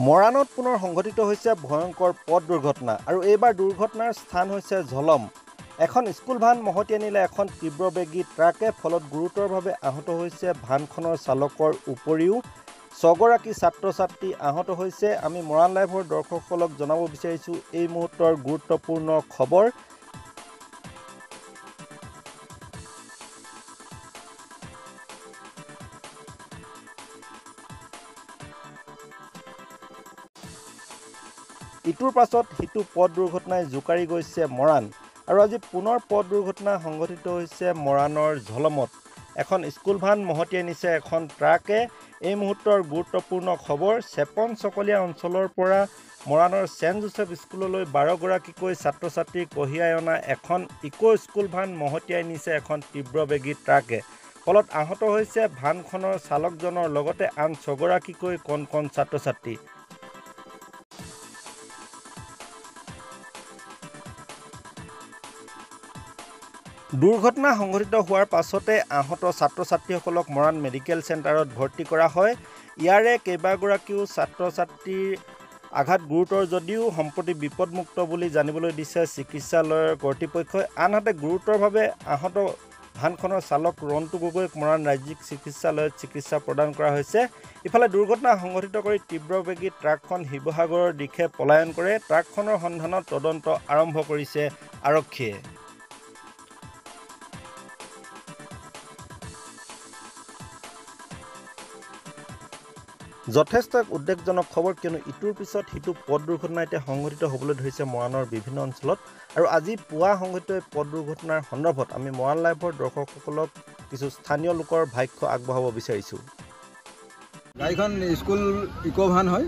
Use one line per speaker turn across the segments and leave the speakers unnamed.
মৰাণত পুনৰ সংঘটিত হৈছে ভয়ংকৰ পথ দুৰ্ঘটনা আৰু এইবাৰ দুৰ্ঘটনাৰ স্থান হৈছে ঝলম। এখন স্কুল ভান মহতিয়াই নিলে এখন তীব্ৰবেগী ট্ৰাকে, ফলত গুৰুতৰভাৱে আহত হৈছে ভানখনৰ চালকৰ উপৰিও 6 গৰাকী ছাত্ৰ ছাত্ৰী আহত হৈছে। আমি মৰাণ লাইভৰ দৰ্শকসকলক জনাব বিচাৰিছোঁ এই মুহূৰ্তৰ গুৰুত্বপূৰ্ণ খবৰ। ইটোৰ পাছত সিটো পথ দুৰ্ঘটনাই জোকাৰি গৈছে মৰাণ আৰু আজি পুনৰ পথ দুৰ্ঘটনা সংঘটিত হৈছে মৰাণৰ ঝলমত। এখন স্কুল ভান মহতিয়াই নিছে এখন ট্ৰাকে। এই মুহূৰ্তৰ গুৰুত্বপূৰ্ণ খবৰ, চেপন চকলীয়া অঞ্চলৰ পৰা মৰাণৰ চেণ্ট জোচেফ স্কুললৈ 12 গৰাকীকৈ ছাত্ৰ ছাত্ৰী কঢ়িয়াই অনা এখন ইকো স্কুল ভান মহতিয়াই নিছে এখন তীব্ৰবেগী ট্ৰাকে। ফলত আহত হৈছে ভানখনৰ চালকজনৰ লগতে আন 6 গৰাকীকৈ কণ কণ ছাত্ৰ ছাত্ৰী। দুৰ্ঘটনা সংঘটিত হোৱাৰ পাছতে আহত ছাত্ৰ ছাত্ৰীসকলক মৰাণ মেডিকেল চেণ্টাৰত ভৰ্তি কৰা হয়। ইয়াৰে কেইবাগৰাকীও ছাত্ৰ ছাত্ৰীৰ আঘাত গুৰুতৰ যদিও সম্প্ৰতি বিপদমুক্ত বুলি জানিবলৈ দিছে চিকিৎসালয়ৰ কৰ্তৃপক্ষই। আনহাতে গুৰুতৰভাৱে আহত ভানখনৰ চালক ৰন্তু গগৈক মৰাণ ৰাজ্যিক চিকিৎসালয়ত চিকিৎসা প্ৰদান কৰা হৈছে। ইফালে দুৰ্ঘটনা সংঘটিত কৰি তীব্ৰবেগী ট্ৰাকখন শিৱসাগৰৰ দিশে পলায়ন কৰে। ট্ৰাকখনৰ সন্ধানত তদন্ত আৰম্ভ কৰিছে আৰক্ষীয়ে। যথেষ্ট উদ্বেগজনক খবৰ, কিয়নো ইটোৰ পিছত সিটো পথ দুৰ্ঘটনা এতিয়া সংঘটিত হ'বলৈ ধৰিছে মৰাণৰ বিভিন্ন অঞ্চলত। আৰু আজি পুৱা সংঘটিত পথ দুৰ্ঘটনাৰ সন্দৰ্ভত আমি মৰাণ লাইভৰ দৰ্শকসকলক কিছু স্থানীয় লোকৰ ভাষ্য আগবঢ়াব বিচাৰিছোঁ।
গাড়ীখন স্কুল ইকো ভান হয়।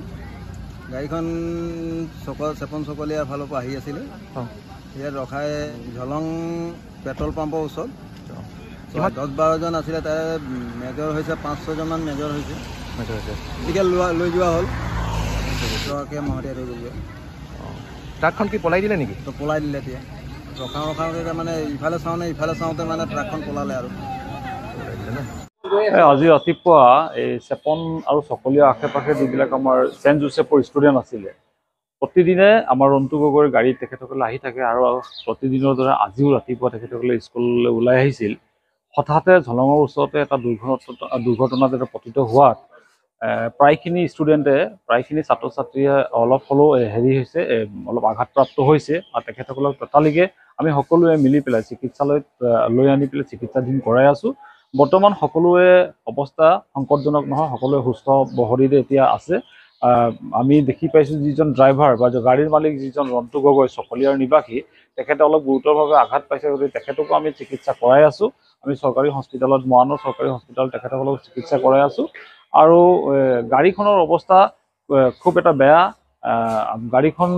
গাড়ীখন চেপন চকলীয়া ফালৰ পৰা আহি আছিলে। ইয়াত ৰখাই ঝলং পেট্ৰল পাম্পৰ ওচৰত 10-12 জন আছিলে, তাৰে মেজৰ হৈছে 5-6জনমান মেজৰ হৈছে। গতিকে লৈ যোৱা হ'ল, মহতিয়াই থৈ গ'লগৈ।
ট্ৰাকখন কি পলাই দিলে নেকি?
পলাই দিলে। এতিয়া ৰখাওঁতে মানে ইফালে চাওঁতে মানে ট্ৰাকখন পলালে আৰু।
আজি ৰাতিপুৱা এই চেপন আৰু চকলীয়া আশে পাশে যিবিলাক আমাৰ চেণ্ট জোচেফৰ ষ্টুডেণ্ট আছিলে, প্ৰতিদিনে আমাৰ ৰন্তু গগৈৰ গাড়ীত তেখেতসকলে আহি থাকে আৰু প্ৰতিদিনৰ দৰে আজিও ৰাতিপুৱা তেখেতসকলে স্কুললৈ ওলাই আহিছিল। হঠাতে ঝলঙৰ ওচৰতে এটা দুৰ্ঘটনা পতিত হোৱাত প্ৰায়খিনি ছাত্ৰ ছাত্ৰীয়ে অলপ হ'লেও অলপ আঘাতপ্ৰাপ্ত হৈছে আৰু তেখেতসকলক ততালিকে আমি সকলোৱে মিলি পেলাই চিকিৎসালয়ত লৈ আনি পেলাই চিকিৎসাধীন কৰাই আছোঁ। বৰ্তমান সকলোৱে অৱস্থা সংকটজনক নহয়, সকলোৱে সুস্থ বহৰিৰে এতিয়া আছে। আমি দেখি পাইছোঁ যিজন ড্ৰাইভাৰ বা গাড়ীৰ মালিক যিজন ৰন্তু গগৈ চকলীয়াৰ নিবাসী, তেখেতে অলপ গুৰুতৰভাৱে আঘাত পাইছে, গতিকে তেখেতকো আমি চিকিৎসা কৰাই আছোঁ। আমি চৰকাৰী হস্পিটেলত মৰাণৰ চৰকাৰী হস্পিটেলত তেখেতসকলক চিকিৎসা কৰাই আছোঁ। আৰু গাড়ীখনৰ অৱস্থা খুব এটা বেয়া। গাড়ীখন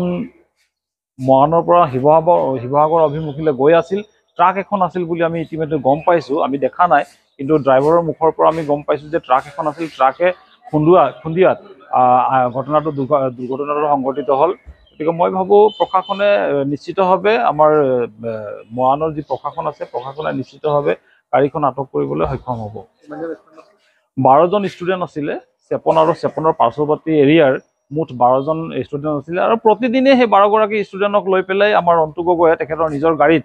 মৰাণৰ পৰা শিৱসাগৰ অভিমুখীলৈ গৈ আছিল। ট্ৰাক এখন আছিল বুলি আমি ইতিমধ্যে গম পাইছোঁ, আমি দেখা নাই, কিন্তু ড্ৰাইভাৰৰ মুখৰ পৰা আমি গম পাইছোঁ যে ট্ৰাক এখন আছিল। ট্ৰাকে খুন্দিয়াত দুৰ্ঘটনাটো সংঘটিত হ'ল। গতিকে মই ভাবোঁ প্ৰশাসনে নিশ্চিতভাৱে, আমাৰ মৰাণৰ যি প্ৰশাসন আছে, প্ৰশাসনে নিশ্চিতভাৱে গাড়ীখন আটক কৰিবলৈ সক্ষম হ'ব। 12জন ষ্টুডেণ্ট আছিলে। চেপন আৰু চেপনৰ পাৰ্শ্বৱৰ্তী এৰিয়াৰ মুঠ 12জন ষ্টুডেণ্ট আছিলে আৰু প্ৰতিদিনে সেই 12 গৰাকী ষ্টুডেণ্টক লৈ পেলাই আমাৰ ৰন্তু গগৈয়ে তেখেতৰ নিজৰ গাড়ীত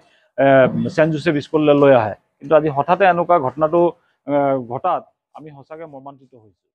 চেণ্ট জোচেফ স্কুললৈ লৈ আহে। কিন্তু আজি হঠাতে এনেকুৱা ঘটনাটো ঘটাত আমি সঁচাকৈ মৰ্মান্তিত হৈছোঁ।